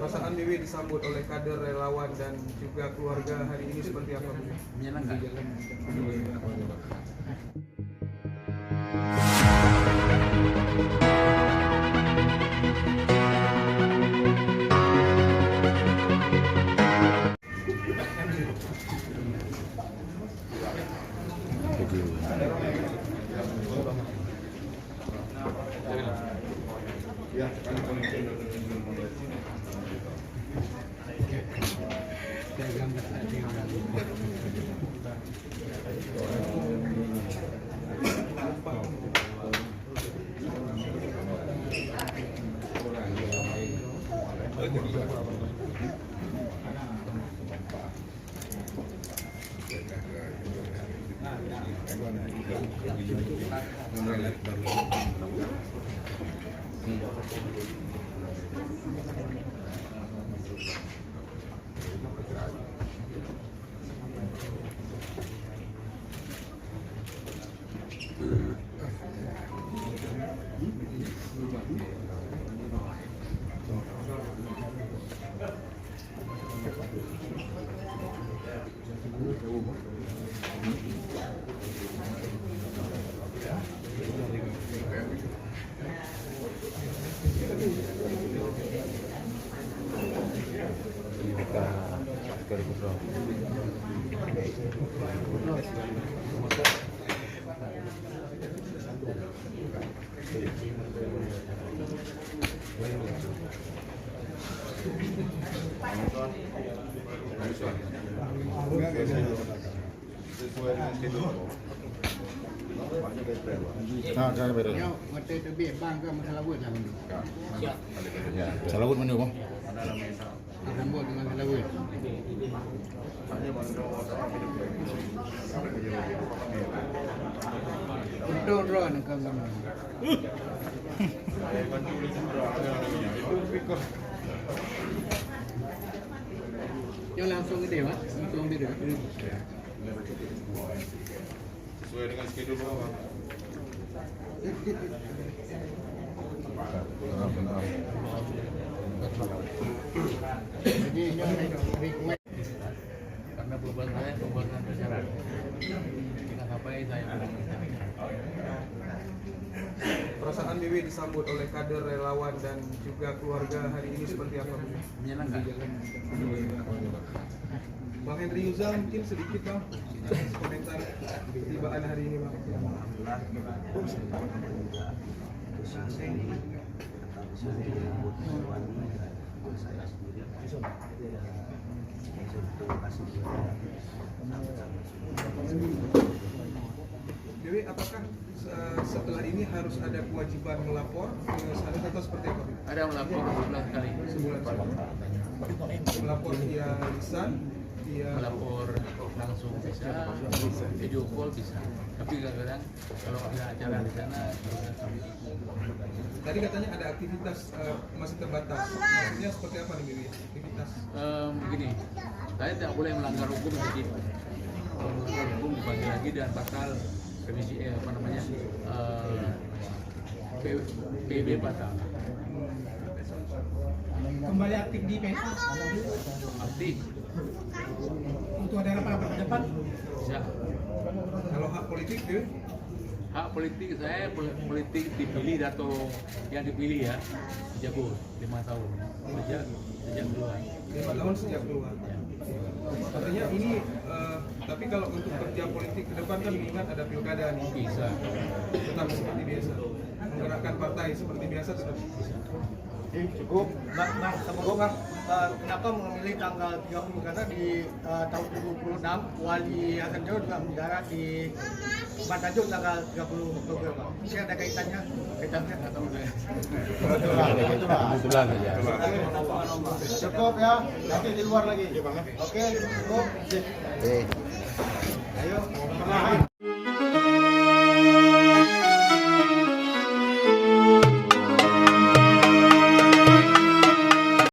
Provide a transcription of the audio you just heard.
Perasaan Dewi disambut oleh kader relawan dan juga keluarga hari ini seperti apa? Menyenangkan. Mata terbit bang ke masalah buat lah. Ya, salah buat mana bang? Rambut dengan salah buat. Untuk draw nak kamu. Yang langsung gede mas, langsung beda. Sesuai dengan schedule bang. Jadi request Karena perubahan saya pembuatan persyarat. Kita kapai saya Perasaan Dewi disambut oleh kader relawan dan juga keluarga hari ini seperti apa? menyenangkan. Bang Henry Yuzal mungkin sedikit bang komentar ketibaan hari ini bang. Dewi, apakah setelah ini harus ada kewajiban melapor ke sana atau seperti apa? Ada melapor sebulan kali. Sebulan melapor via lisan, via Melapor langsung bisa, video call bisa. Tapi kadang-kadang kalau ada acara di sana, tadi katanya ada aktivitas masih terbatas. Maksudnya seperti apa nih Dewi? Aktivitas begini, saya tidak boleh melanggar hukum sedikit. Melanggar hukum dibagi lagi dan bakal revisi PB batal. Kembali aktif di PSI Aktif untuk ada rapat ke depan. bisa. kalau hak politik Dewi? Hak politik saya politik dipilih atau yang dipilih ya jago 5 tahun sejak keluar. 5 tahun sejak keluar. Artinya ini, tapi kalau untuk kerja politik ke depan kan mengingat ada pilkada nih. Bisa. Tetap seperti biasa. Menggerakkan partai seperti biasa tetap bisa. Cukup. Bang, semoga kenapa memilih tanggal 30 karena di tahun 2026 Wali Hasan Jawa juga mendarat di Band Tanjung tanggal 30 Oktober. Bang. Ini ada kaitannya? Kaitannya nggak tahu saya. Kebetulan saja. Cukup ya. Nanti di luar lagi. Oke, cukup. Ayo.